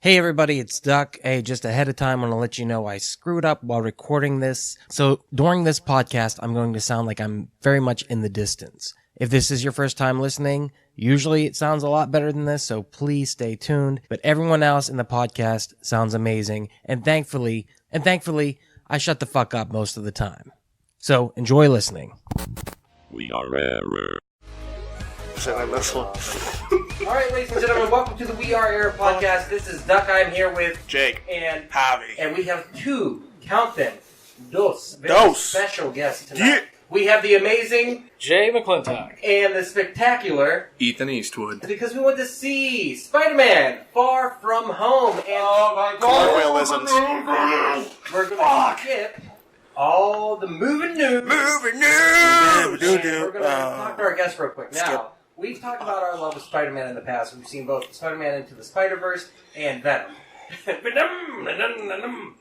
Hey everybody, it's Duck. Hey, just ahead of time, I want to let you know I screwed up while recording this. So during this podcast, I'm going to sound like I'm very much in the distance. If this is your first time listening, usually it sounds a lot better than this, so please stay tuned. But everyone else in the podcast sounds amazing, and thankfully, I shut the fuck up most of the time. So enjoy listening. We are Error. All right, ladies and gentlemen, welcome to the We Are Error podcast. This is Duck. I'm here with Jake and Javi, and we have two, count them, very special guests tonight. Yeah. We have the amazing McClintock and the spectacular Ethan Eastwood. because we went to see Spider-Man: Far From Home, and Cartwheelisms. we're going to skip all the moving news. Moving And news. we're going to talk to our guests real quick. Now, we've talked about our love of Spider-Man in the past. We've seen both Spider-Man Into the Spider-Verse and Venom. Venom.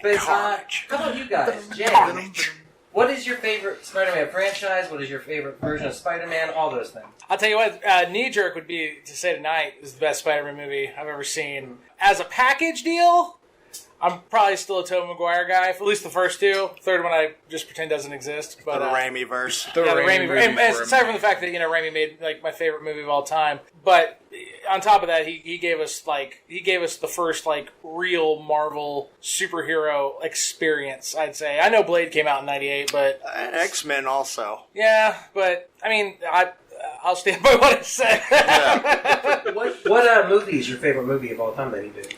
But, how about you guys? Jay, what is your favorite Spider-Man franchise? What is your favorite version of Spider-Man? All those things. I'll tell you what, Knee Jerk would be to say tonight is the best Spider-Man movie I've ever seen. As a package deal, I'm probably still a Tobey Maguire guy, for at least the first two. Third one I just pretend doesn't exist. But The Raimi verse. the Raimi verse. And aside from the fact that, Raimi made like my favorite movie of all time. But on top of that, he gave us the first real Marvel superhero experience, I'd say. I know Blade came out in 98, but And X-Men also. yeah, but I mean, I'll stand by what I said. What movie is your favorite movie of all time that he did?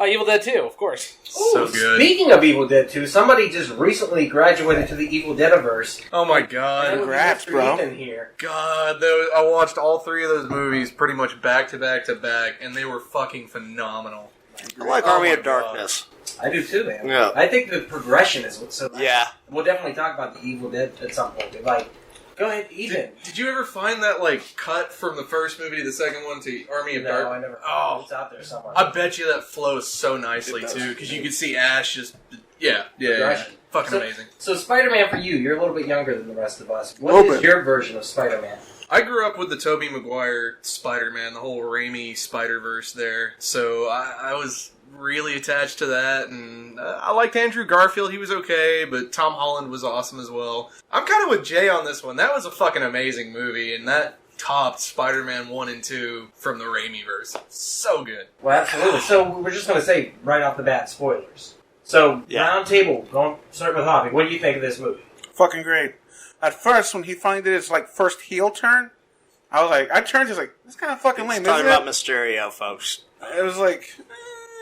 Evil Dead 2, of course. So good. Speaking of Evil Dead 2, somebody just recently graduated to the Evil Deadiverse. Oh my That god. would be Congrats, Mr. bro. Ethan here. God, I watched all three of those movies pretty much back to back to back, and they were fucking phenomenal. I like Oh Army my of Darkness. I do too, man. Yeah. I think the progression is what's so nice. Yeah. We'll definitely talk about the Evil Dead at some point. But, go ahead, Ethan. Did you ever find that cut from the first movie to the second one to Army of No, Darkness? I never. Oh. It's out there somewhere. I bet you that flows so nicely It does. too, because you could see Ash just Progression. fucking amazing. So Spider-Man for you, you're a little bit younger than the rest of us. What is your version of Spider-Man? I grew up with the Tobey Maguire Spider-Man, the whole Raimi Spider-Verse there, so I was really attached to that, and I liked Andrew Garfield. He was okay, but Tom Holland was awesome as well. I'm kind of with Jay on this one. That was a fucking amazing movie, and that topped Spider-Man 1 and 2 from the Raimi verse. So good. Well, absolutely. So we're just going to say right off the bat, spoilers. So round table, start with Javi. What do you think of this movie? Fucking great. At first, when he finally did his first heel turn, I turned to this kind of fucking lame, Talking isn't about it? Mysterio, folks. It was like,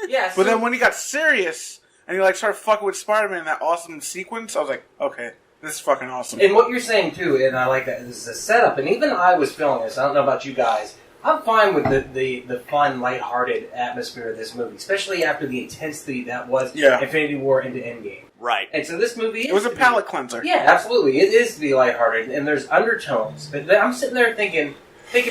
Yeah. but then when he got serious and he started fucking with Spider-Man in that awesome sequence, I was like, okay, this is fucking awesome. And what you're saying too, and I like that, this is a setup. And even I was feeling this. I don't know about you guys. I'm fine with the fun, lighthearted atmosphere of this movie, especially after the intensity that was Infinity War into Endgame. Right. And so this movie It was a palate cleanser. Yeah, absolutely. It is to be lighthearted, and there's undertones. But I'm sitting there thinking,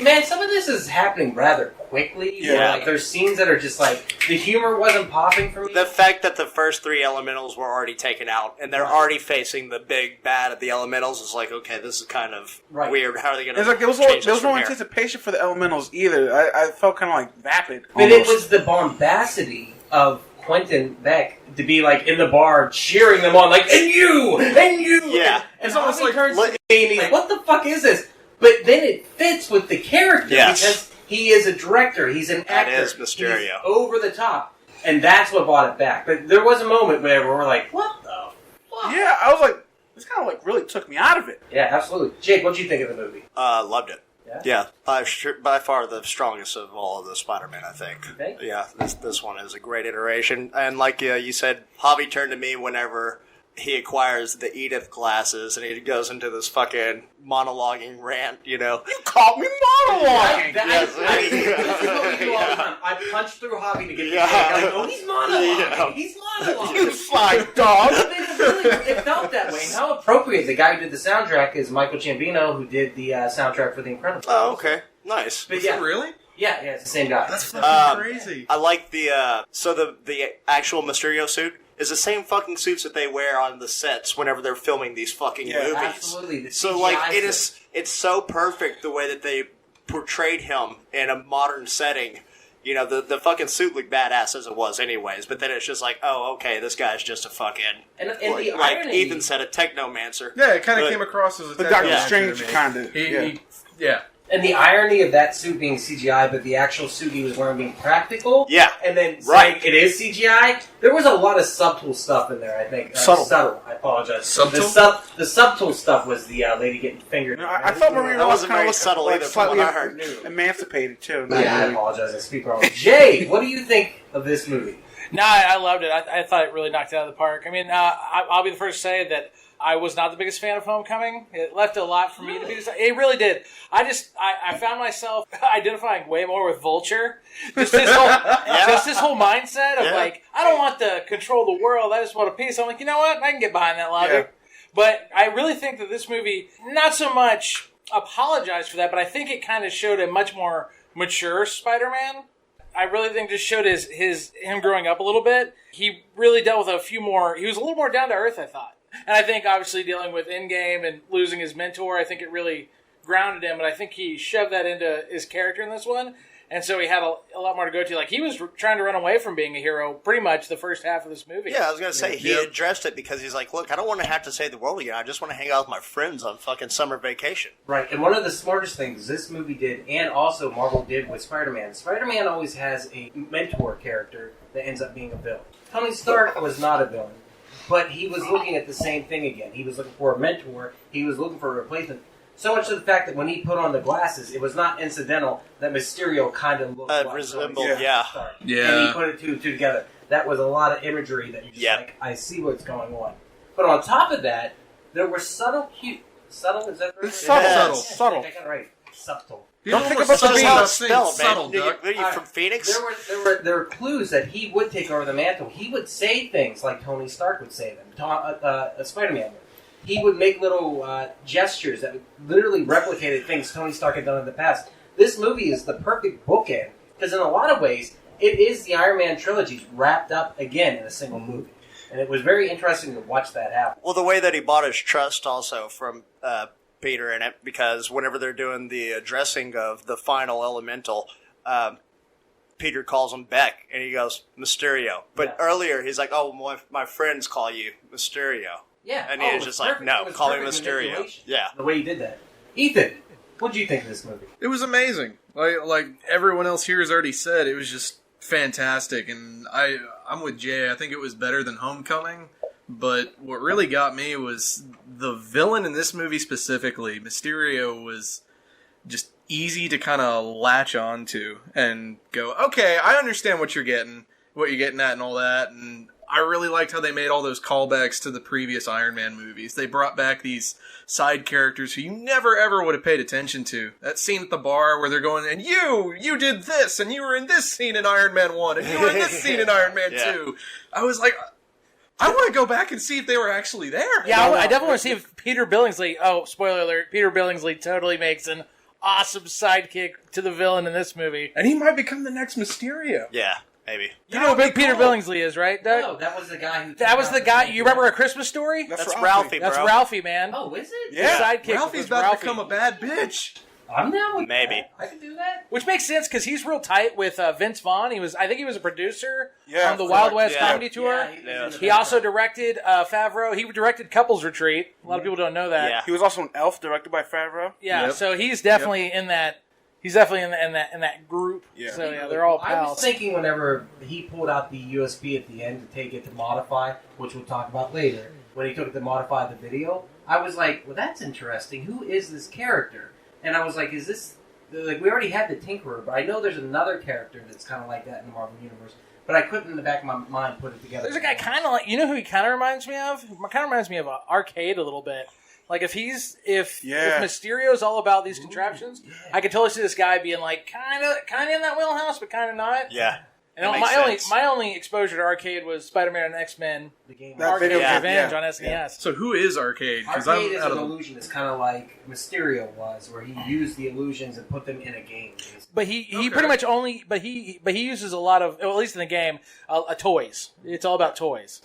man, some of this is happening rather quickly. Yeah. There's scenes that are just the humor wasn't popping for me. The fact that the first three elementals were already taken out, and they're already facing the big bad of the elementals, is okay, this is kind of weird. How are they going to It's there was no anticipation for the elementals either. I felt kind of vapid. But almost. it was the bombacity of Quentin Beck to be in the bar cheering them on, and you! Yeah. And It's almost Javi turns to me and he's what the fuck is this? But then it fits with the character because he is a director, he's an actor. That is Mysterio. He's over the top. And that's what brought it back. But there was a moment where we're like, what the fuck? Yeah, I was this kind of really took me out of it. Yeah, absolutely. Jake, what'd you think of the movie? Loved it. Yeah? By far the strongest of all of the Spider-Man, I think. You think? Yeah, this one is a great iteration. And like you said, Javi turned to me whenever he acquires the Edith glasses, and he goes into this fucking monologuing rant, You called me monologuing! This is what we do all the time. I punch through Javi to get the Jake. I'm he's monologuing. He's monologuing. You sly dog! But then it felt that way. And how appropriate. The guy who did the soundtrack is Michael Ciambino, who did the soundtrack for The Incredibles. Oh, okay. Nice. But Is it really? Yeah, it's the same guy. That's fucking crazy. I like the actual Mysterio suit is the same fucking suits that they wear on the sets whenever they're filming these fucking movies. Absolutely. The So CGI it's so perfect the way that they portrayed him in a modern setting. You know, the fucking suit looked badass as it was anyways, but then it's just like, oh, okay, this guy's just a fucking, And like, the like irony, Ethan said, a technomancer. Yeah, it kind of But- came across as a The Doctor technomancer Strange to me. kind of. Yeah. and the irony of that suit being CGI, but the actual suit he was wearing being practical. Yeah. And then Right. saying it is CGI. There was a lot of subtle stuff in there, I think. Subtle. I apologize. Subtle? The subtle stuff was the lady getting fingered. I thought Maria That Ross wasn't kind very of subtle looked either like from slightly what I heard. emancipated too. Yeah, I apologize. I speak wrong. Jay, what do you think of this movie? No, I loved it. I thought it really knocked it out of the park. I mean, I'll be the first to say that I was not the biggest fan of Homecoming. It left a lot for me to be. It really did. I found myself identifying way more with Vulture. Just his whole mindset of like, I don't want to control the world. I just want a piece. I'm like, you know what? I can get behind that logic. Yeah. But I really think that this movie, not so much apologized for that, but I think it kind of showed a much more mature Spider-Man. I really think just showed him growing up a little bit. He really dealt with a few more. He was a little more down to earth, I thought. And I think obviously dealing with Endgame and losing his mentor, I think it really grounded him. And I think he shoved that into his character in this one. And so he had a lot more to go to. Like, he was trying to run away from being a hero pretty much the first half of this movie. Yeah, I was going to say, he addressed it because he's like, look, I don't want to have to save the world again. I just want to hang out with my friends on fucking summer vacation. Right, and one of the smartest things this movie did, and also Marvel did with Spider-Man, Spider-Man always has a mentor character that ends up being a villain. Tony Stark was not a villain, but he was looking at the same thing again. He was looking for a mentor. He was looking for a replacement. So much to the fact that when he put on the glasses, it was not incidental that Mysterio kind of looked like resembled, Tony yeah. Stark. Yeah. And he put it two together. That was a lot of imagery that you just like, I see what's going on. But on top of that, there were subtle subtle, is that right? It's subtle. Yes. Subtle. I got it right. Subtle. Don't think about That's the how being it's spelled, subtle, man. Duck. Are you from Phoenix? There were clues that he would take over the mantle. He would say things like Tony Stark would say them. Spider-Man would. He would make little gestures that literally replicated things Tony Stark had done in the past. This movie is the perfect bookend because in a lot of ways, it is the Iron Man trilogy wrapped up again in a single movie. And it was very interesting to watch that happen. Well, the way that he bought his trust also from Peter in it, because whenever they're doing the addressing of the final elemental, Peter calls him Beck, and he goes, Mysterio. But earlier, he's like, oh, my friends call you Mysterio. Yeah. And he was just like, no, call him Mysterio. Yeah. The way he did that. Ethan, what did you think of this movie? It was amazing. Like everyone else here has already said, it was just fantastic. And I'm with Jay. I think it was better than Homecoming. But what really got me was the villain in this movie specifically. Mysterio was just easy to kind of latch on to and go, okay, I understand what you're getting at and all that. And I really liked how they made all those callbacks to the previous Iron Man movies. They brought back these side characters who you never ever would have paid attention to. That scene at the bar where they're going, and you did this, and you were in this scene in Iron Man 1, and you were in this scene in Iron Man 2. I was like, I want to go back and see if they were actually there. Yeah, I definitely want to see if Peter Billingsley, spoiler alert, Peter Billingsley totally makes an awesome sidekick to the villain in this movie. And he might become the next Mysterio. Yeah, maybe. You know who big Peter Billingsley is, right, Doug? No, that was the guy who... That was the guy, you remember A Christmas Story? That's Ralphie, bro. That's Ralphie, man. Oh, is it? The sidekick Ralphie's was about Ralphie. to become a bad bitch. I'm down with Maybe. that. I can do that. Which makes sense because he's real tight with Vince Vaughn. I think he was a producer Yeah, on the Wild correct. West Yeah. Comedy Tour. Yeah, he's in the He also directed Favreau. He directed Couples Retreat. A lot of people don't know that. Yeah. He was also an Elf, directed by Favreau. Yeah, Yep. so he's definitely in that. He's definitely in that group. Yeah. So yeah, they're all I pals. was thinking whenever he pulled out the USB at the end to take it to modify, which we'll talk about later, when he took it to modify the video, I was like, well, that's interesting. Who is this character? And I was like, is this... Like, we already had the Tinkerer, but I know there's another character that's kind of like that in the Marvel Universe. But I couldn't, in the back of my mind, put it together. There's a guy kind of like, you know who he kind of reminds me of? Kind of reminds me of Arcade a little bit. Like if Mysterio's all about these contraptions, I could totally see this guy being like kind of in that wheelhouse, but kind of not. Yeah. And That makes sense. my only exposure to Arcade was Spider-Man and X-Men. The game. That Arcade video of game, Revenge yeah. on SNES. So who is Arcade? Because Arcade I'm is out an of the... illusion. It's kind of like Mysterio was, where he used the illusions and put them in a game. But he Okay. pretty much only he uses a lot of, well, at least in the game, toys. It's all about toys.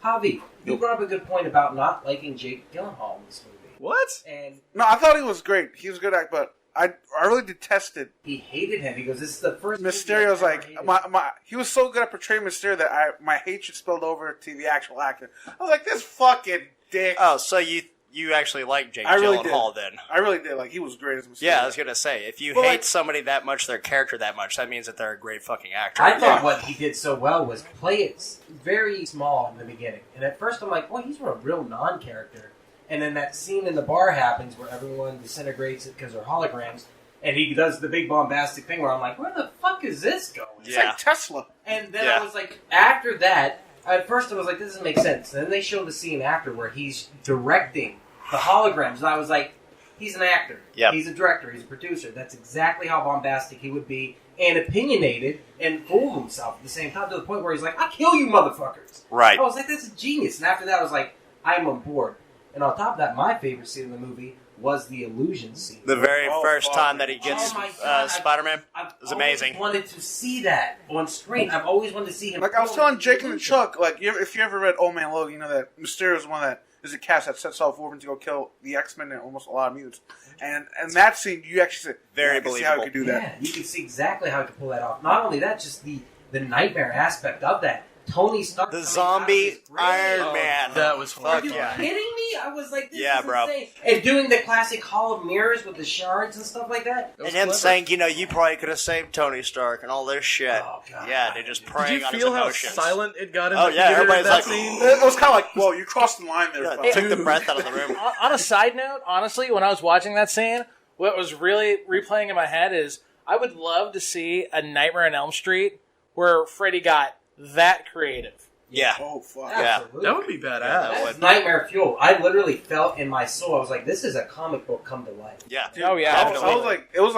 Javi, you brought up a good point about not liking Jake Gyllenhaal in this movie. What? And No, I thought he was great. He was a good actor, but I really detested. He hated him. He goes, "This is the first." Mysterio's movie I've ever like hated." he was so good at portraying Mysterio that my hatred spilled over to the actual actor. I was like, this fucking dick. Oh, so you actually like Jake I really Gyllenhaal did. then? I really did. Like, he was great as Mysterio. Yeah, I was gonna say, if you Well, hate like- somebody that much, their character that much, that means that they're a great fucking actor. I thought what he did so well was play it very small in the beginning, and at first I'm like, "Boy, he's a real non-character." And then that scene in the bar happens where everyone disintegrates it because they're holograms, and he does the big bombastic thing where I'm like, "Where the fuck is this going?" It's like Tesla. And then Yeah. I was like, after that, at first I was like, this doesn't make sense. And then they showed the scene after where he's directing the holograms, and I was like, he's an actor. Yep. He's a director. He's a producer. That's exactly how bombastic he would be, and opinionated, and full of himself at the same time, to the point where he's like, I'll kill you motherfuckers. Right. I was like, that's a genius. And after that, I was like, I'm on board. And on top of that, my favorite scene in the movie was the illusion scene. The very Oh, first fuck. time that he gets Oh my God, Spider-Man. I've was amazing. always wanted to see that on screen. I've always wanted to see him. Like, I was telling Jake and Chuck, like, if you ever read Old Man Logan, you know that Mysterio's the one that is a cast that sets off Wolverine to go kill the X-Men and almost a lot of mutants. And that scene, you actually said, Very I can see how he believable. could do that. Yeah, you can see exactly how he could pull that off. Not only that, just the nightmare aspect of that. Tony Stark. The coming zombie out of his grave. Iron Man. That was Fuck Are you yeah. kidding me? I was like, this Yeah, is bro. insane. And doing the classic Hall of Mirrors with the shards and stuff like that. And him saying, you probably could have saved Tony Stark and all this shit. Oh, God. Yeah, they're just Did preying you on his feel how emotions. silent it got in Oh, the yeah, theater everybody's at that like, scene? It was kind of like, well, you crossed the line there. Yeah, fuck. took the breath out of the room. On a side note, honestly, when I was watching that scene, what was really replaying in my head is I would love to see a Nightmare on Elm Street where Freddy got that creative. Yeah. Oh, fuck. Yeah. Absolutely. That would be badass. that That's nightmare fuel. I literally felt in my soul. I was like, this is a comic book come to life. Yeah. Oh, yeah. I was like, I was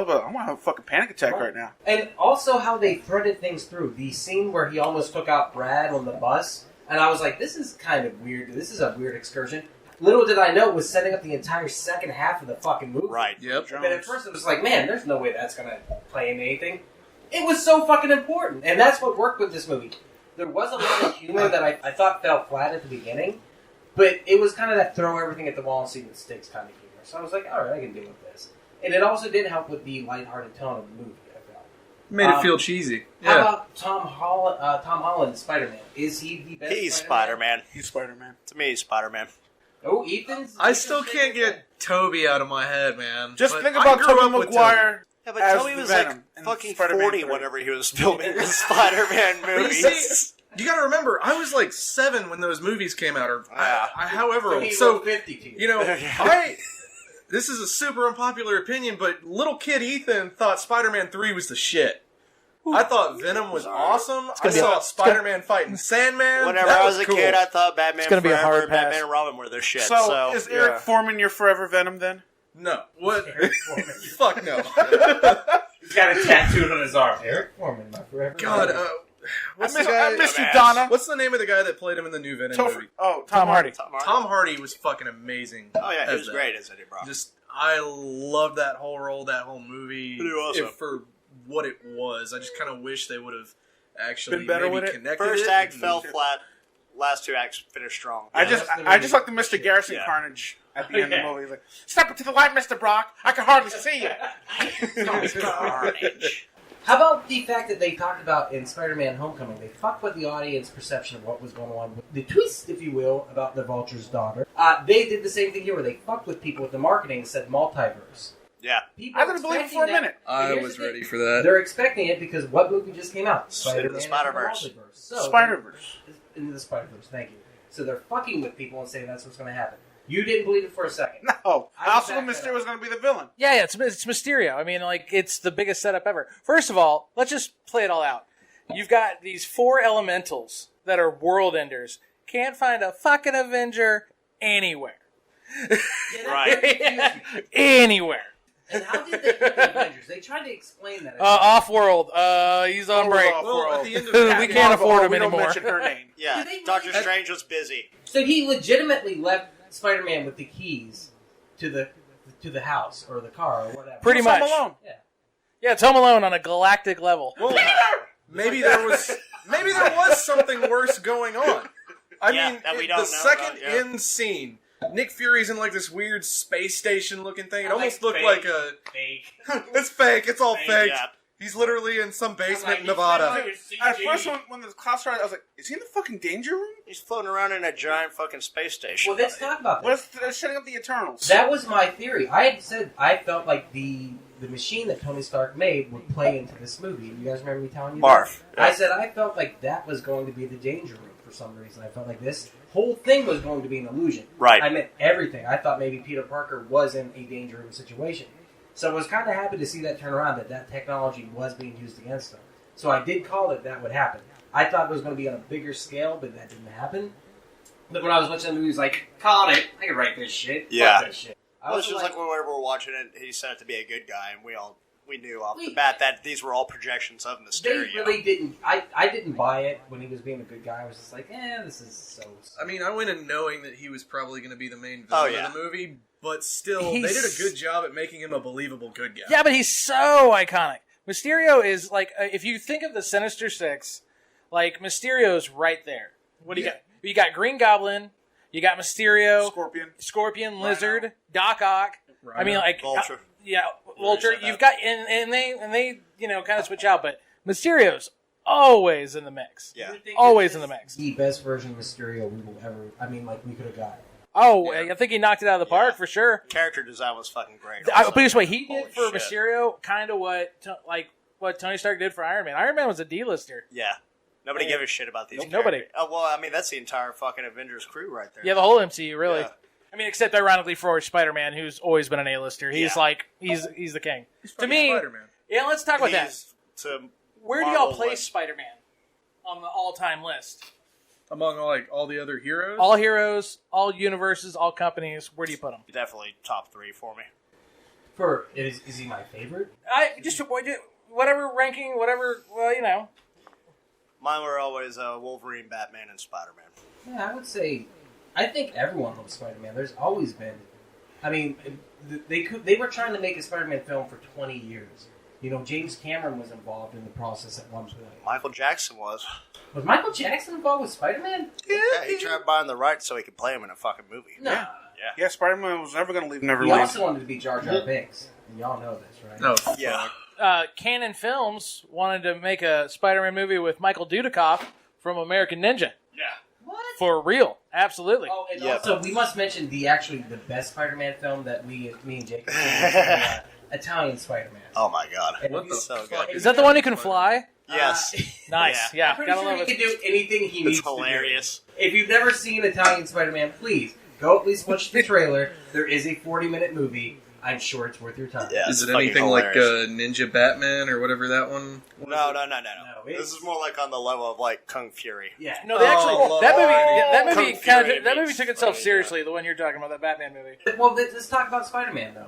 about, I'm going to have a fucking panic attack right now. And also how they threaded things through. The scene where he almost took out Brad on the bus, and I was like, this is kind of weird. This is a weird excursion. Little did I know it was setting up the entire second half of the fucking movie. Right. Yep. But at first it was like, man, there's no way that's going to play into anything. It was so fucking important. And that's what worked with this movie. There was a lot of humor that I thought fell flat at the beginning, but it was kind of that throw everything at the wall and see what sticks kind of humor. So I was like, all right, I can deal with this. And it also did help with the lighthearted tone of the movie, I felt. Made it feel cheesy. How Yeah. about Tom Holland, Spider-Man? Is he the best He's Spider-Man? Spider-Man. He's Spider-Man. To me, he's Spider-Man. Oh, Ethan's... I still can't get Toby out of my head, man. Just But think I about grew Tobey up with Maguire. Yeah, but as Toby the was Venom like in fucking Spider-Man 40 3. whenever he was filming the Spider-Man But you movies. see, you gotta remember, I was like 7 when those movies came out, or Yeah. however So old. he So, was 50 to you. you know, this is a super unpopular opinion, but little kid Ethan thought Spider-Man 3 was the shit. I thought Venom was awesome. I saw Spider-Man fighting Sandman. Whenever That I was a cool. kid, I thought Batman gonna be a Forever hard and pass. Batman and Robin were the shit. So, is Eric Foreman your forever Venom then? No. What? Fuck no. He's got it tattooed on his arm. Eric Foreman, my forever. God, what's the I guy? missed you, Dumbass. Donna. What's the name of the guy that played him in the new Venom movie? Tom Hardy. Tom Hardy was fucking amazing. Oh, yeah, he as was that. great as Eddie Brock. Just, I love that whole role, that whole movie. Pretty awesome. For what it was. I just kind of wish they would have actually Been better maybe with it? connected First it. act and- fell flat. Last two acts finished strong. I just like the Mr. Garrison Yeah. carnage at the end of the movie. He's like, step into the light, Mr. Brock. I can hardly see you. Carnage. How about the fact that they talked about in Spider-Man Homecoming, they fucked with the audience perception of what was going on, with the twist, if you will, about the Vulture's daughter. They did the same thing here, where they fucked with people with the marketing and said multiverse. Yeah. People I didn't believe it for a expecting that- minute. I Here's was the thing. ready for that. They're expecting it because what movie just came out? Into the Spider-Man and Spider-Verse. Multiverse. So, Spider-Verse. Into the Spider-Verse, thank you. So they're fucking with people and saying that's what's going to happen. You didn't believe it for a second. No. I I also back knew that Mysterio up. was going to be the villain. Yeah, it's Mysterio. I mean, like, it's the biggest setup ever. First of all, let's just play it all out. You've got these 4 elementals that are world enders. Can't find a fucking Avenger anywhere. Right. Anywhere. And how did they get the Avengers? They tried to explain that. Off-world. He's on break. Well, at the end of We can't afford him we don't anymore. mention her name. Yeah. Did they Doctor really- Strange was busy. So he legitimately left Spider-Man with the keys to the house or the car or whatever. Pretty Home much. Alone. Yeah, it's Home Alone on a galactic level. Well, maybe there was something worse going on. I Yeah, mean, that we the don't know second about, yeah. end scene, Nick Fury's in like this weird space station looking thing. It I almost like looked fake. like a. Fake. It's fake. It's all fake. Yeah. He's literally in some basement like, in Nevada. At first, when the class started, I was like, "Is he in the fucking danger room?" He's floating around in a giant fucking space station. Well, let's talk about What this. if they're setting up the Eternals? That was my theory. I had said I felt like the machine that Tony Stark made would play into this movie. You guys remember me telling you Barf. that? I said I felt like that was going to be the danger room for some reason. I felt like this whole thing was going to be an illusion. Right. I meant everything. I thought maybe Peter Parker was in a danger room situation. So I was kind of happy to see that turn around, that technology was being used against them. So I did call it that would happen. I thought it was going to be on a bigger scale, but that didn't happen. But when I was watching the movie, I was like, called it. I can write this shit. Yeah. Fuck this shit. I Well, it's was just like whenever we're watching it, he said it to be a good guy, and we knew off the bat that these were all projections of they Mysterio. really didn't. I didn't buy it when he was being a good guy. I was just like, this is so. I mean, I went in knowing that he was probably going to be the main Oh, villain yeah. of the movie, but still, He's- they did a good job at making him a believable good guy. Yeah, but he's so iconic. Mysterio is like, if you think of the Sinister Six, like Mysterio's right there. What do you got? You got Green Goblin. You got Mysterio, Scorpion. Lizard, Doc Ock. I mean, like Vulture. Yeah, You Vulture. already said You've that. got and they kind of switch out, but Mysterio's always in the mix. Yeah. Always in the mix. The best version of Mysterio we will ever. I mean, like we could have got. Oh, Yeah. I think he knocked it out of the park for sure. Character design was fucking great. Put it this way, he Holy did for shit. Mysterio kind of what Tony Stark did for Iron Man. Iron Man was a D-lister. Yeah. Nobody Yeah. gave a shit about these Nope. Nobody. characters. Oh, well, I mean, that's the entire fucking Avengers crew right there. Yeah, the whole MCU really. Yeah. I mean, except ironically for Spider-Man, who's always been an A-lister. He's Yeah. like he's the king. He's To fucking me, Spider-Man. yeah. Let's talk about that. He's to Where do Marvel, y'all place like- Spider-Man on the all-time list? Among all the other heroes, All heroes, all universes, all companies. Where do you put him? Definitely top 3 for me. Is he my favorite? I just whatever ranking, whatever. Well, you know. Mine were always Wolverine, Batman, and Spider-Man. Yeah, I would say. I think everyone loves Spider-Man. There's always been. I mean, they were trying to make a Spider-Man film for 20 years. You know, James Cameron was involved in the process at one point. Michael Jackson was. Was Michael Jackson involved with Spider-Man? Yeah, he tried buying the rights so he could play him in a fucking movie. No. Yeah, Spider-Man was never going to leave He Neverland. also wanted to be Jar Jar Binks. And y'all know this, right? No, Yeah. Canon Films wanted to make a Spider-Man movie with Michael Dudikoff from American Ninja. Yeah. What? For real, absolutely. Oh, and Yep. also we must mention the best Spider-Man film that me and Jake have seen, Italian Spider-Man. Oh my god. And What if the you- so fuck? good. Is that the one who can fly? Yes. Nice. Yeah. Yeah, I'm pretty gotta sure love he it. can do anything he needs It's hilarious. to do. If you've never seen Italian Spider-Man, please go at least watch the trailer. There is a 40-minute movie. I'm sure it's worth your time. Yeah. Is it's it fucking anything like hilarious. Ninja Batman or whatever that one? No. No, This it's- is more like on the level of like Kung Fury. Yeah. No, they actually Oh, that movie Kung Fury that movie meets took itself Spider-Man. seriously. The one you're talking about, that Batman movie. Well, let's talk about Spider-Man, though.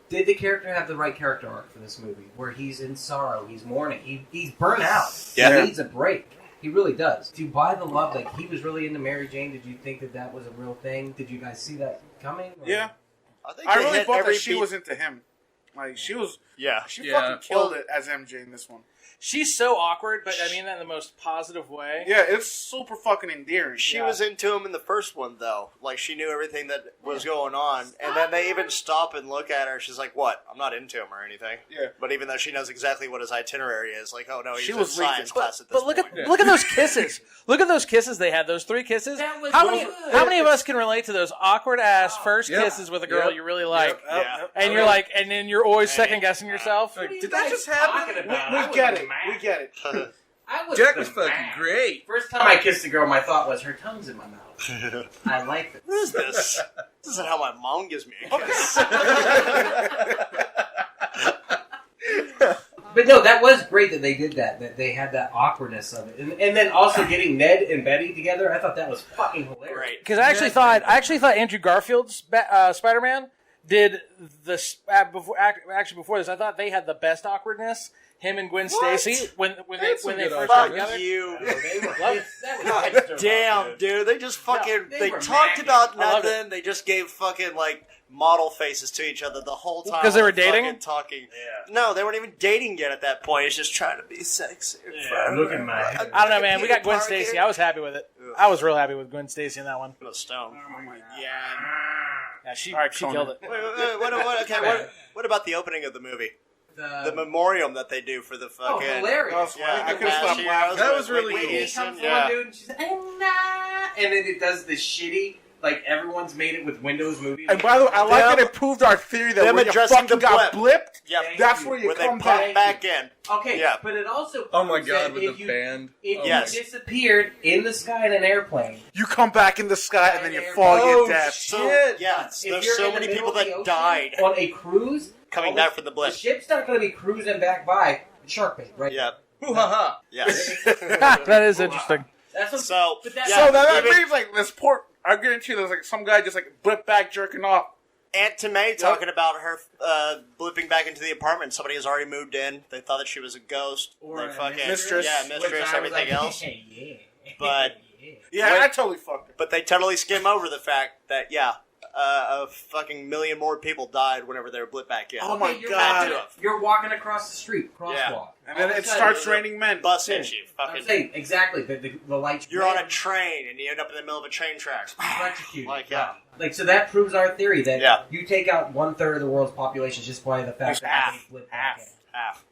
Did the character have the right character arc for this movie? Where he's in sorrow, he's mourning, he's burnt out. Yeah. He needs a break. He really does. To buy the love, like, he was really into Mary Jane. Did you think that was a real thing? Did you guys see that coming? Or- Yeah. think I they really hit thought every that she beat- was into him. Like, she Yeah. fucking killed it as MJ in this one. She's so awkward, but I mean that in the most positive way. Yeah, it's super fucking endearing. She Yeah. was into him in the first one, though. Like, she knew everything that was going on. And then they even stop and look at her. She's like, what? I'm not into him or anything. Yeah. But even though she knows exactly what his itinerary is, like, oh, no, he's She in was science leaking. class at this But look point. at those kisses. Look at those kisses they had. Those 3 kisses. That was How so many? good. How many of us can relate to those awkward ass first Yep. kisses with a girl Yep. you really like, Yeah. and you're like, and then you're always second guessing yourself. What are you Did that guys just happen? talking about? I We would've get been it. mad. We get it. I was Jack was fucking great. First time I kissed a girl, my thought was, her tongue's in my mouth. I like this. What is this? This isn't how my mom gives me a kiss. But no, that was great that they did that they had that awkwardness of it. And then also getting Ned and Betty together, I thought that was fucking hilarious. Great. Because I actually thought Andrew Garfield's Spider-Man did before this. I thought they had the best awkwardness. Him and Gwen Stacy when they That's some good first got Fuck together. you. No, they were, Love it. that was hipster Damn, love, dude. They just fucking... they they were talked macking. about I loved nothing. They just gave fucking, like, model faces to each other the whole time. 'Cause they were fucking dating? Talking. No, they weren't even dating yet at that point. It's just trying to be sexy. look at my head. I don't know, man. We got Gwen Stacy. I was happy with it. I was real happy with Gwen Stacy in that one. No stone. Oh my god. Yeah, she All right, killed Conan. it. What about the opening of the movie? The memoriam that they do for the fucking... Oh, hilarious. Yeah, I couldn't stop laughing. That was really Whitney cool. Houston, Comes yeah. on, dude, and she's like, and then it does the shitty, like everyone's made it with Windows Movie. And by the way, I like that it proved our theory that them when you addressing fucking the got blip. blipped, Yep. that's where you When they come pop back. back in. Okay, Yeah. but it also Oh my proves god, that with if the you, band. If Yes. you disappeared in the sky in an airplane, You come back in the sky and then you fall to your death. So, yeah, if there's you're so in the many middle people of the that ocean died on a cruise, coming all back the- from the blip. The ship's not going to be cruising back by shark bait, right? Yeah. Hoo ha ha. Yes. That is interesting. That's what, So, but that's yeah. So that even- means like this poor. I guarantee you, there's like some guy just like blip back jerking off. Aunt May talking about her blipping back into the apartment. Somebody has already moved in. They thought that she was a ghost. Or They a fucking mistress. Yeah, which mistress, I was everything like, else. yeah. But- Yeah, Wait. I totally fucked it. But they totally skim over the fact that a fucking million more people died whenever they were blipped back in. Oh my you're God. walking- You're walking across the street, crosswalk. Yeah. And then All of a it sudden, starts raining men. Bus hits you. I'm Fucking. saying exactly the lights. You're on a train and you end up in the middle of a train tracks. electrocuted. Like, yeah. Like, so that proves our theory that Yeah. you take out 1/3 of the world's population just by the fact that Half. they split back in. Half.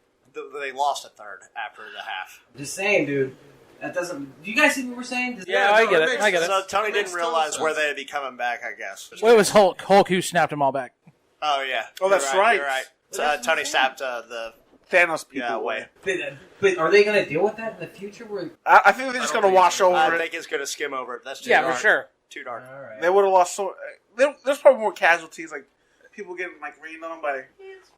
They lost a third after the half. Just saying, dude. That doesn't. Do you guys see what we're saying? Yeah, I get it. makes I get it. So Tony Makes didn't realize total where sense. they'd be coming back, I guess. Well, it was Hulk. Hulk who snapped them all back. Oh, yeah. Oh, that's You're right. You're right. Well, that's Tony what I'm saying. snapped the... Thanos people. Yeah, away. But are they going to deal with that in the future? Where I think they're just gonna wash over I it. think it's going to skim over it. That's too Yeah, dark. for sure. Too dark. all right. They would have lost so. There's probably more casualties, like people getting like rained on by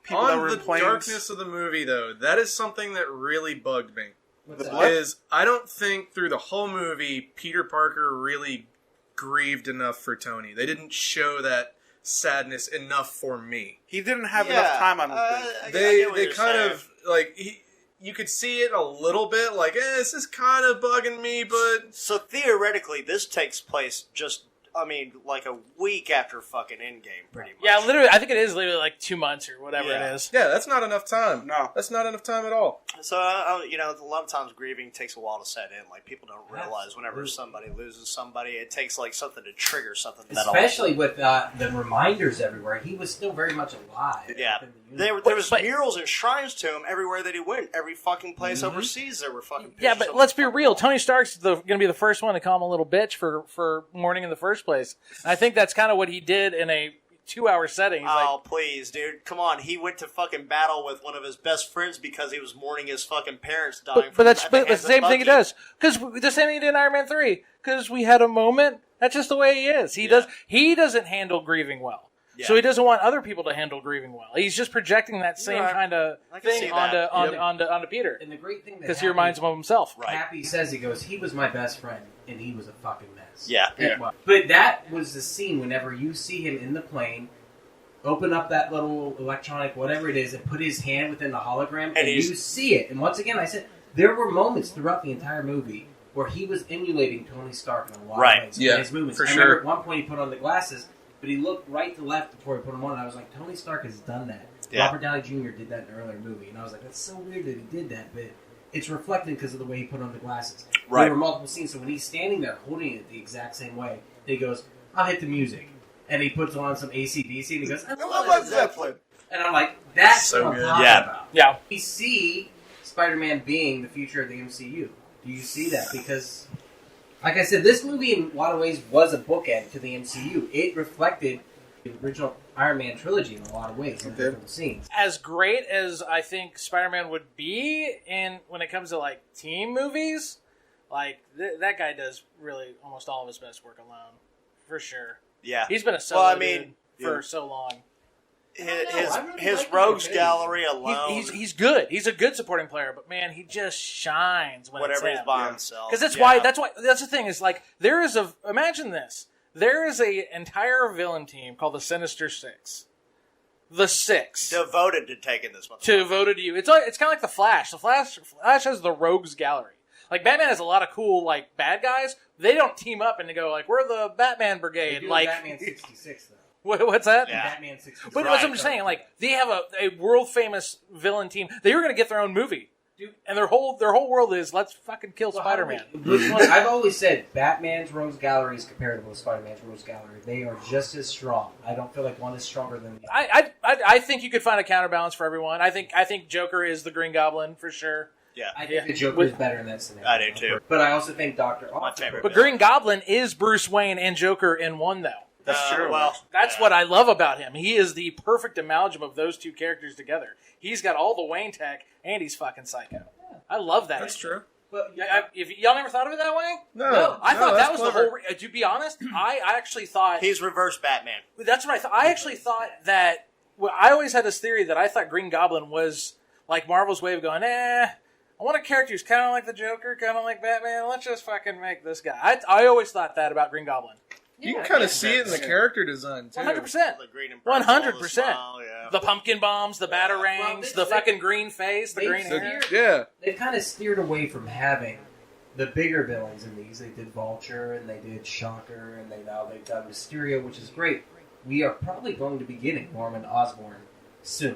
people that were On in the planes. darkness of the movie, though, that is something that really bugged me. What's the that? blip? Is I don't think through the whole movie Peter Parker really grieved enough for Tony. They didn't show that sadness enough for me. He didn't have enough time. I don't think. They kind of like you could see it a little bit, like this is kind of bugging me, but So theoretically, this takes place just, like a week after fucking Endgame, pretty much. Yeah, literally. I think it is literally like 2 months or whatever Yeah. it is. yeah, that's not enough time. No. That's not enough time at all. So, a lot of times grieving takes a while to set in. Like, people don't realize whenever somebody loses somebody, it takes, like, something to trigger something. Especially with the reminders everywhere, he was still very much alive. Yeah. within the universe. There was But- murals and shrines to him everywhere that he went. Every fucking place overseas, there were fucking Yeah, pictures but of let's him. be real. Tony Stark's going to be the first one to call him a little bitch for mourning in the first place. And I think that's kind of what he did in a 2-hour setting. He's Oh, please, dude. Come on. He went to fucking battle with one of his best friends because he was mourning his fucking parents dying. but that's at the the hands of same thing he Bucky. does. Because the same thing he did in Iron Man 3. Because we had a moment. That's just the way he is. He doesn't handle grieving well. Yeah. So he doesn't want other people to handle grieving well. He's just projecting that same Right. kind of I can see thing that. onto Peter. And the great thing that Because he reminds him of himself. Right. Happy says, he goes, he was my best friend, and he was a fucking mess. Yeah. But that was the scene whenever you see him in the plane, open up that little electronic whatever it is, and put his hand within the hologram, and you see it. And once again, I said, there were moments throughout the entire movie where he was emulating Tony Stark in a lot Right. of ways. Yeah, in his movements. for I remember sure. at one point he put on the glasses, but he looked right to left before he put them on, and I was like, Tony Stark has done that. Yeah. Robert Downey Jr. did that in an earlier movie, and I was like, that's so weird that he did that, but it's reflected because of the way he put on the glasses. Right. There were multiple scenes, so when he's standing there holding it the exact same way, he goes, I'll hit the music. And he puts on some AC/DC, and he goes, I love Led Led Zeppelin. And I'm like, that's So what I'm good. talking Yeah. about. Yeah. We see Spider-Man being the future of the MCU. Do you see that? Because, like I said, this movie in a lot of ways was a bookend to the MCU. It reflected the original Iron Man trilogy in a lot of ways in different scenes. As great as I think Spider-Man would be when it comes to like team movies, like that guy does really almost all of his best work alone, for sure. Yeah. He's been a solo Well, I mean, dude for so long. His rogues gallery alone. He's good. He's a good supporting player, but man, he just shines when whatever it's he's him. by himself. Because that's Yeah. why that's the thing is like imagine this. There is a entire villain team called the Sinister Six. The Six. Devoted to taking this one. Devoted to you. It's kind of like the Flash. The Flash has the rogues gallery. Like Batman has a lot of cool like bad guys. They don't team up and go like we're the Batman They Brigade. do in Like Batman 66, though. what's that? Yeah. Batman 66. But that's what I'm just saying. Like they have a world famous villain team. They were going to get their own movie. Dude, and their whole world is let's fucking kill Spider-Man. Which one? I've always said Batman's Rogues Gallery is comparable to Spider-Man's Rogues Gallery. They are just as strong. I don't feel like one is stronger than the other. I think you could find a counterbalance for everyone. I think Joker is the Green Goblin for sure. Yeah. I think the Joker is better in that scenario. I do too. But I also think Dr. My favorite. But Green Goblin is Bruce Wayne and Joker in one, though. That's true. Well, That's what I love about him. He is the perfect amalgam of those two characters together. He's got all the Wayne tech, and he's fucking psycho. I love that. That's true. But If y'all never thought of it that way? No, I thought that was clever. the whole. To be honest, I actually thought he's reverse Batman. that's what I thought. I actually thought that. Well, I always had this theory that I thought Green Goblin was like Marvel's way of going, I want a character who's kind of like the Joker, kind of like Batman. Let's just fucking make this guy. I always thought that about Green Goblin. You can kind of see it in the character design, too. 100%. The green and purple, 100%. the smile, yeah. The pumpkin bombs, the batarangs, the fucking green face, the green hair. Yeah. they've kind of steered away from having the bigger villains in these. They did Vulture, and they did Shocker, and they've done Mysterio, which is great. We are probably going to be getting Norman Osborn soon.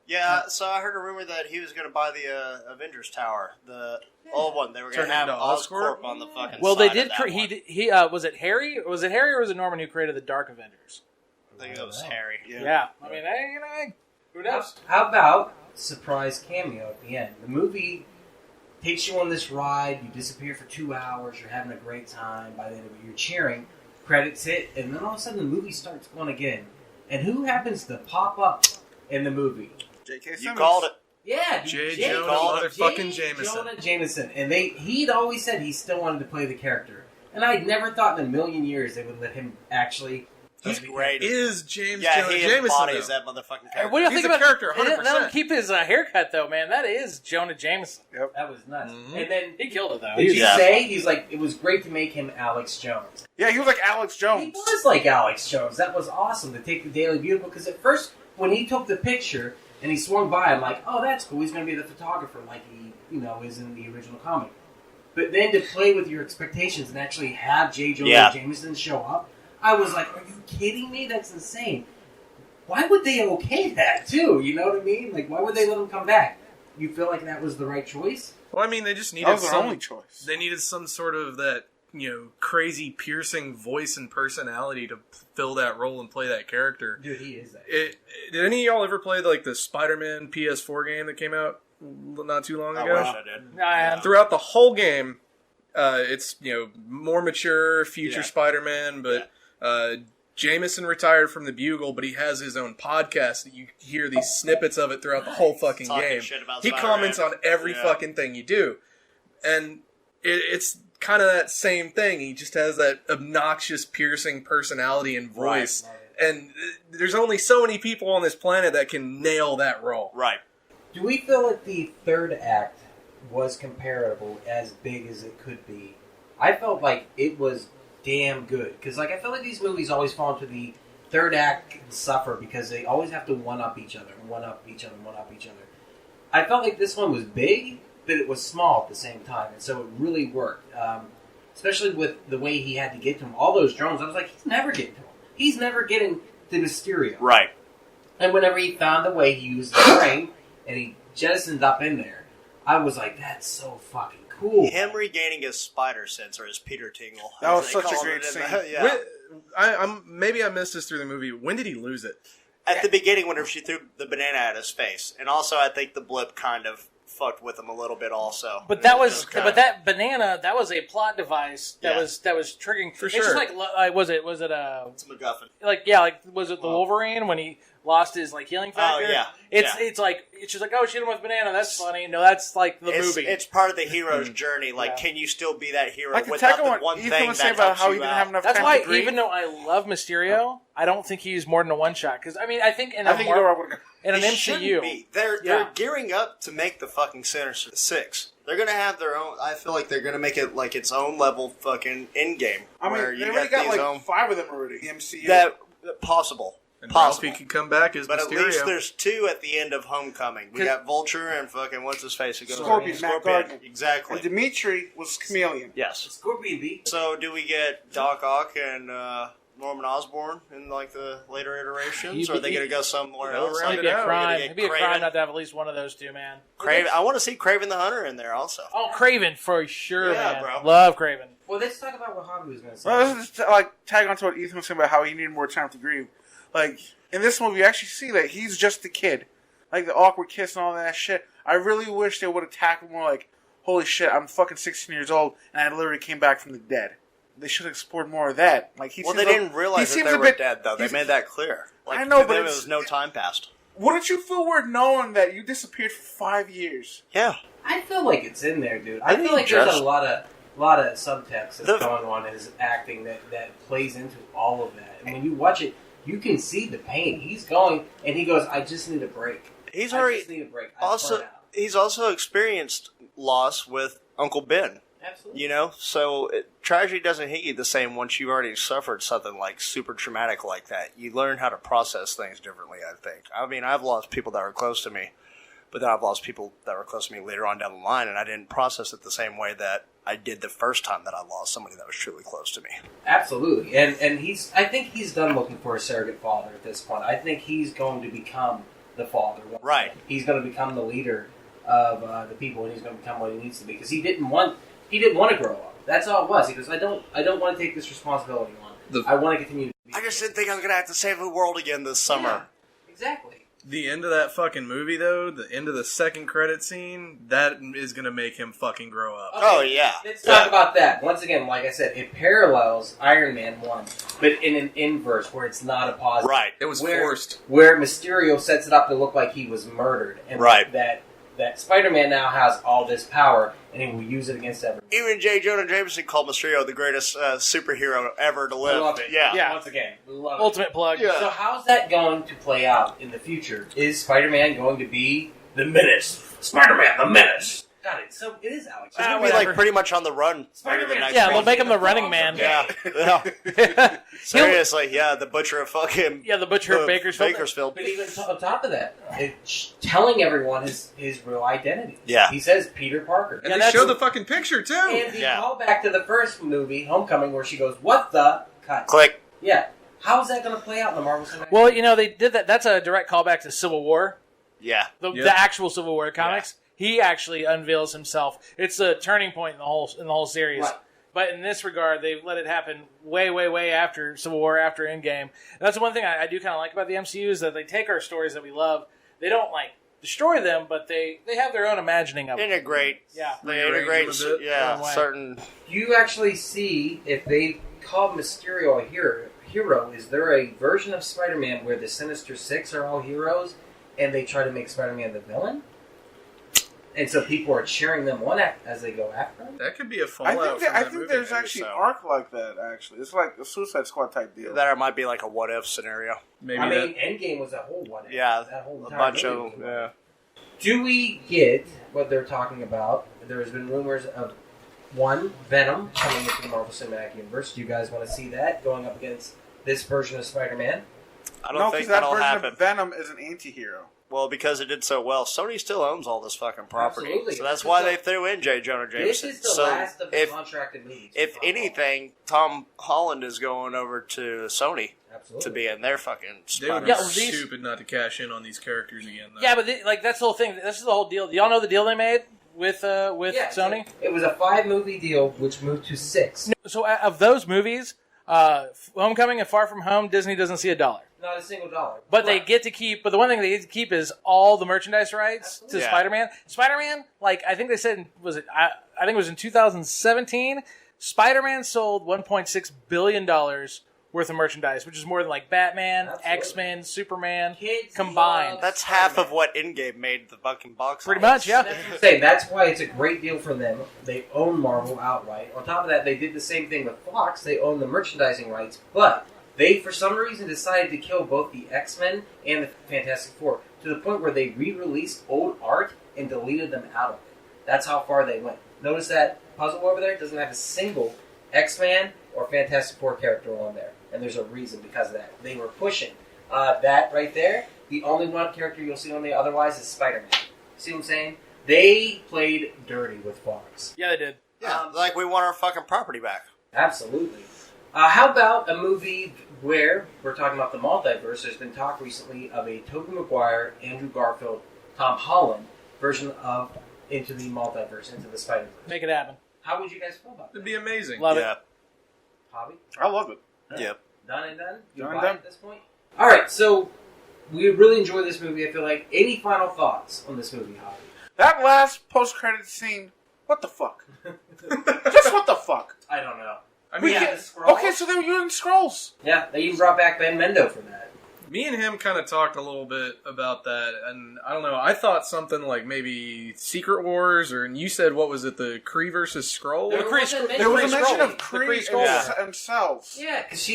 Yeah, so I heard a rumor that he was going to buy the Avengers Tower, the old one. They were going Turn to have into Oscorp on the fucking Well, they side did. of that He one. was it Harry? Was it Harry or was it Norman who created the Dark Avengers? I think it was Harry. Yeah. I mean, who knows? How about surprise cameo at the end? The movie takes you on this ride. You disappear for 2 hours. You're having a great time. By the end of it, you're cheering. Credits hit, and then all of a sudden the movie starts going again. And who happens to pop up in the movie? J.K. You Simmons. called it. Yeah, J. J. Jonah motherfucking Jameson. Jonah Jameson. And he'd always said he still wanted to play the character. And I'd never thought in a million years they would let him actually... He's great. Is James Yeah, Jonah he Jameson, embodies though. that motherfucking Hey, character. what do you He's think a about character, Let him 100%. keep his haircut though, man. That is Jonah Jameson. That was nuts. Mhm. And then... He killed it though. Did you Yeah. say? He's like, it was great to make him Alex Jones. Yeah, he was like Alex He Jones. was like Alex Jones. That was awesome to take the Daily Bugle, because at first, when he took the picture and he swung by, I'm like, oh, that's cool. He's going to be the photographer like he, is in the original comic. But then to play with your expectations and actually have J. Jonah Jameson show up, I was like, are you kidding me? That's insane. Why would they okay that, too? You know what I mean? Like, why would they let him come back? You feel like that was the right choice? Well, I mean, they just That needed was their only choice. They needed some sort of that, crazy, piercing voice and personality to fill that role and play that character. Dude, he is that. Did any of y'all ever play the Spider-Man PS4 game that came out not too long I ago? wish I did. I had. Throughout the whole game, it's more mature, future Yeah. Spider-Man, but Jameson retired from the Bugle, but he has his own podcast that you hear these snippets of it throughout the whole fucking Talking game. shit about He Spider-Man. comments on every Yeah. fucking thing you do, and it's kind of that same thing. He just has that obnoxious, piercing personality and voice, and there's only so many people on this planet that can nail that role. Right. Do we feel that the third act was comparable, as big as it could be? I felt like it was damn good. Because I feel like these movies always fall into the third act and suffer because they always have to one-up each other, one-up each other, one-up each other. I felt like this one was big, but it was small at the same time. And so it really worked. Especially with the way he had to get to him. All those drones, I was like, he's never getting to him. He's never getting to Mysterio. Right. And whenever he found the way, he used the brain, and he jettisoned up in there. I was like, that's so fucking cool. Him regaining his spider sense, or his Peter Tingle. That was as they such a called great it in scene. the- yeah. Maybe I missed this through the movie. When did he lose it? At the beginning, whenever she threw the banana at his face. And also, I think the blip kind of fucked with him a little bit also. But that was, Okay. but that banana, that was a plot device that Yeah. was triggering. For It's just sure. like was it It's MacGuffin. was it the Wolverine when he lost his healing factor? yeah. It's Yeah. it's just like, oh, shoot him with banana. That's funny. No, that's like the It's, movie. it's part of the hero's journey. Like, Yeah. can you still be that hero Like the without second the one, one Ethan thing was that saying about helps how he you didn't out? have enough That's time why, to breathe. even though I love Mysterio, I don't think he used more than a one shot. Because I mean, I think in I a think Mar- you're right. in an It shouldn't MCU, be. They're Yeah. gearing up to make the fucking Sinister Six. They're gonna have their own. I feel like they're gonna make it like its own level fucking end game. I where mean, you they already got these like own 5 of them already. The MCU. that possible. And Possible. Ralphie could come back as But Mysterio. at least there's 2 at the end of Homecoming. We 'Cause- got Vulture and fucking what's his face? Who goes Scorpion, Matt Gardner. Exactly. And Dimitri was Chameleon. Yes. Scorpion beat. So do we get Doc Ock and Norman Osborn in like the later iterations? Or are they going to go somewhere They'll else? round It'd be a crime. Get It'd be a crime not to have at least one of those two, man. Craven. I want to see Craven the Hunter in there also. Oh, Craven for sure, Yeah, man. bro. Love Craven. Well, let's talk about what Javi was going to say. Well, let's just like tag on to what Ethan was saying about how he needed more time to grieve. Like in this movie, you actually see that he's just a kid, like the awkward kiss and all that shit. I really wish they would have tackled more like, holy shit, I'm fucking 16 years old and I literally came back from the dead. They should have explored more of that. Like they didn't realize that they were dead, though. They made that clear. Like, I know, to but them, it was no time passed. Wouldn't you feel weird knowing that you disappeared for 5 years? Yeah. I feel like it's in there, dude. I I feel think like there's just- a lot of subtext that's going on in his acting that plays into all of that. And when you watch it, you can see the pain. He's going, and he goes, I just need a break. I just need a break. He's also experienced loss with Uncle Ben. Absolutely. You know, so tragedy doesn't hit you the same once you've already suffered something like super traumatic like that. You learn how to process things differently, I think. I mean, I've lost people that were close to me, but then I've lost people that were close to me later on down the line, and I didn't process it the same way that I did the first time that I lost somebody that was truly close to me. Absolutely. And I think he's done looking for a surrogate father at this point. I think he's going to become the father. Right. He's going to become the leader of the people, and he's going to become what he needs to be, because he didn't want to grow up. That's all it was. He goes, I don't want to take this responsibility on. I want to continue to be. I just didn't think I was going to have to save the world again this summer. Yeah, exactly. The end of that fucking movie, though, the end of the second credit scene, that is going to make him fucking grow up. Okay, Oh, yeah. Let's talk about that. Once again, like I said, it parallels Iron Man 1, but in an inverse, where it's not a positive. Right. It was forced. Where Mysterio sets it up to look like he was murdered. And Right. that Spider-Man now has all this power, and he will use it against everyone. Even J. Jonah Jameson called Mysterio the greatest superhero ever to live. I love it. Yeah. Once again, love it. Ultimate plug. Yeah. So how's that going to play out in the future? Is Spider-Man going to be the Menace? Spider-Man, the Menace. God, it is Alex. He's going to be like pretty much on the run. Spider-Man. over the next Yeah, month. they'll make him the running man. Yeah. Seriously, yeah, the butcher of fucking... Yeah, the butcher of Bakersfield. But even on top of that, telling everyone his real identity. Yeah. He says Peter Parker. And they show the fucking picture, too. And the Yeah. callback to the first movie, Homecoming, where she goes, "What the cut?" Click. Yeah. How is that going to play out in the Marvel Cinematic? Well, you know, they did that. That's a direct callback to Civil War, Yeah. the actual Civil War comics. He actually unveils himself. It's a turning point in the whole series. Right. But in this regard, they've let it happen way, way, way after Civil War, after Endgame. And that's the one thing I do kind of like about the MCU is that they take our stories that we love. They don't like destroy them, but they have their own imagining of them. Integrate. Yeah. They integrate, Rearrange them a bit. yeah, Way. certain... You actually see if they call Mysterio a hero, is there a version of Spider-Man where the Sinister Six are all heroes and they try to make Spider-Man the villain? And so people are cheering them on as they go after him? That could be a I fallout think, from that there's movie. actually so. an arc like that, actually. It's like a Suicide Squad type deal. That might be like a what-if scenario. Maybe I that. mean, Endgame was a whole one. Yeah, that whole a entire bunch movie of... was a Yeah. one. Do we get what they're talking about? There has been rumors of Venom coming into the Marvel Cinematic Universe. Do you guys want to see that going up against this version of Spider-Man? I No, don't because think that that'll version happen. of Venom is an anti-hero. Well, because it did so well, Sony still owns all this fucking property. Absolutely. So that's why they threw in J. Jonah This Jameson. is the So last of the if, contracted movies. if anything, Tom Holland is going over to Sony Absolutely. to be in their fucking They would Spider-Man. be Yeah, well, these- stupid not to cash in on these characters again, though. Yeah, but that's the whole thing. This is the whole deal. Do y'all know the deal they made with Yeah, Sony? It was a 5-movie deal, which moved to 6. So of those movies, Homecoming and Far From Home, Disney doesn't see $1. Not a single dollar. But they get to keep. But the one thing they get to keep is all the merchandise rights to Yeah. Spider-Man. Spider-Man, like I think they said, I think it was in 2017. Spider-Man sold $1.6 billion worth of merchandise, which is more than like Batman, Absolutely. X-Men, Superman Kids combined. love That's half Spider-Man. of what Endgame made the fucking box Pretty office. much, yeah. That's what I'm saying. That's why it's a great deal for them. They own Marvel outright. On top of that, they did the same thing with Fox. They own the merchandising rights, but they, for some reason, decided to kill both the X-Men and the Fantastic Four to the point where they re-released old art and deleted them out of it. That's how far they went. Notice that puzzle over there doesn't have a single X-Man or Fantastic Four character on there. And there's a reason because of that. They were pushing that right there. The only one character you'll see on there otherwise is Spider-Man. See what I'm saying? They played dirty with Fox. Yeah, they did. Yeah, like we want our fucking property back. Absolutely. How about a movie where we're talking about the multiverse? There's been talk recently of a Tobey Maguire, Andrew Garfield, Tom Holland version of Into the Multiverse, Into the Spider-Verse. Make it happen. How would you guys feel about that? It'd be amazing. Love Yeah. it. Hobby? I love it. Yep. Done and done? You Done buy and done. it at this point? Alright, so we really enjoyed this movie, I feel like. Any final thoughts on this movie, Hobby? That last post-credit scene, what the fuck? Just what the fuck? I don't know. I We mean, can't- the Skrulls? Okay, so they were using scrolls. Yeah, they even brought back Ben Mendo for that. me and him kind of talked a little bit about that, and I don't know. I thought something like maybe Secret Wars, and you said what was it? The Kree versus Skrull? There was a There was a Kree mention Skrull. of Kree Kree Skrull. themselves. Yeah, because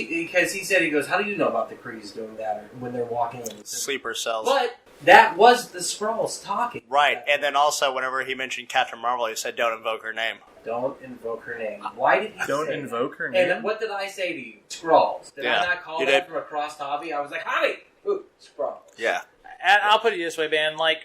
he said, he goes, how do you know about the Krees doing that or when they're walking in? Sleeper cells. But that was the Skrulls talking. Right, and then also whenever he mentioned Captain Marvel, he said, "Don't invoke her name." Don't invoke her name. Why did he Don't say invoke her that? name. And what did I say to you? Skrulls. Did Yeah, I not call you that did. from across the hobby? I was like, Hobby! Ooh, Skrulls. Yeah. And I'll put it this way, man. Like,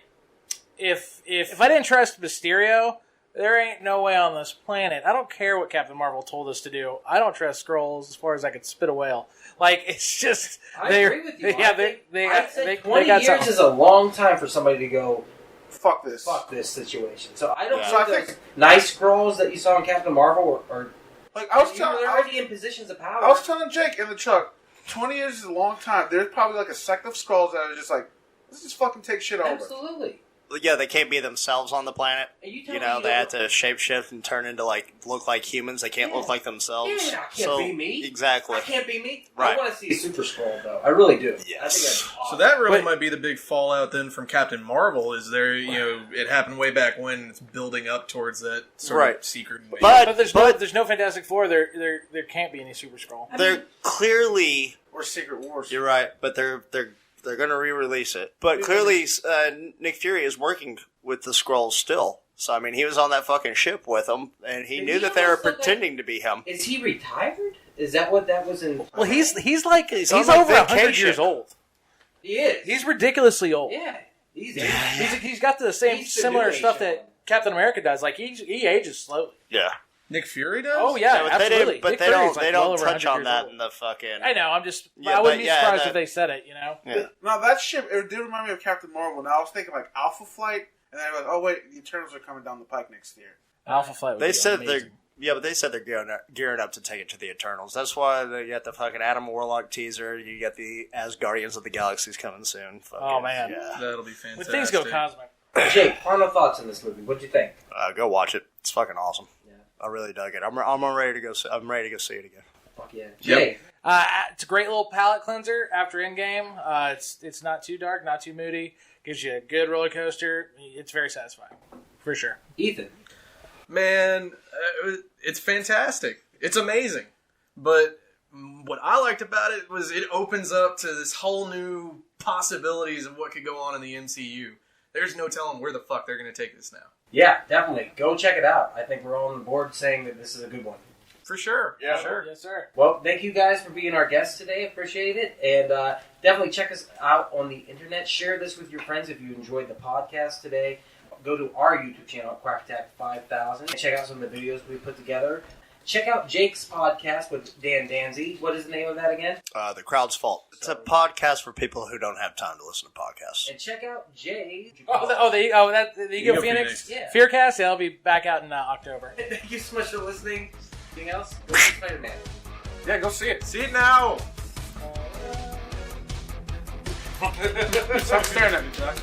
if I didn't trust Mysterio, there ain't no way on this planet. I don't care what Captain Marvel told us to do. I don't trust Skrulls as far as I could spit a whale. Like, it's just I they're- agree with you. Yeah, I think- they I'd got say they 20 got years something. is a long time for somebody to go, Fuck this. fuck this situation. So I don't Yeah. So I think think- those nice Skrulls that you saw in Captain Marvel are Like I was they're telling, already in positions of power. I was telling Jake in the truck, 20 years is a long time. There's probably like a sect of scrolls that are just like, let's just fucking take shit over. Absolutely. Yeah, they can't be themselves on the planet. And you, You know, they have to shapeshift and turn into, like, look like humans. They can't Yeah. look like themselves. Yeah, I can't be me. Exactly. I can't be me. I Right. want to see a Super Skrull, though. I really do. I think Yes. that's awesome. So that really But- might be the big fallout then from Captain Marvel. Is there, it happened way back when. It's building up towards that sort Right. of secret. But there's no Fantastic Four. There can't be any Super Skrull. they're clearly... Or Secret Wars. You're right, but they're going to re-release it. But clearly, Nick Fury is working with the Skrulls still. So, I mean, he was on that fucking ship with them, and he Did knew he that they were almost look like- pretending to be him. Is he retired? Is that what that was in? Well, he's like He's he's on, like, over 100 vacation. years old. He is. He's ridiculously old. yeah. He's He's got the same He's been similar doing stuff shit. that Captain America does. Like he ages slowly. Yeah. Nick Fury does? Oh yeah, but absolutely. But Nick they Fury's, don't, like, they well don't over touch 100 on years that old. in the fucking... I know. I'm just. Yeah, I wouldn't but be yeah, surprised that- if they said it. You know. Yeah. Now that ship, it did remind me of Captain Marvel. Now I was thinking like Alpha Flight, and then I was like, oh wait, the Eternals are coming down the pike next year. Alpha Flight. Would They be said amazing. but they said they're gearing up to take it to the Eternals. That's why you got the fucking Adam Warlock teaser. You got the As Guardians of the Galaxy's coming soon. Fucking, Oh, man. Yeah. That'll be fantastic. When things go cosmic. Jake, final thoughts on this movie. What'd you think? Go watch it. It's fucking awesome. Yeah. I really dug it. I'm ready to go. I'm ready to go see it again. Fuck yeah. Yep. Jake. It's a great little palate cleanser after Endgame. It's not too dark, not too moody. Gives you a good roller coaster. It's very satisfying, for sure. Ethan. Man, it's fantastic. It's amazing. But what I liked about it was it opens up to this whole new possibilities of what could go on in the MCU. There's no telling where the fuck they're going to take this now. Yeah, definitely. Go check it out. I think we're all on the board saying that this is a good one. For sure. Yeah. For sure. Yes, sir. Well, thank you guys for being our guests today. Appreciate it. And definitely check us out on the internet. Share this with your friends if you enjoyed the podcast today. Go to our YouTube channel, QuackTack5000. Check out some of the videos we put together. Check out Jake's podcast with Dan Danzy. What is the name of that again? The Crowd's Fault. It's a podcast for people who don't have time to listen to podcasts. And check out Jay. The Ego Ego Phoenix. Phoenix. Yeah. Fearcast. Yeah, I'll be back out in October. Thank you so much for listening. Anything else? Go see Spider-Man. Yeah, go see it. See it now! Stop staring at me, Jack.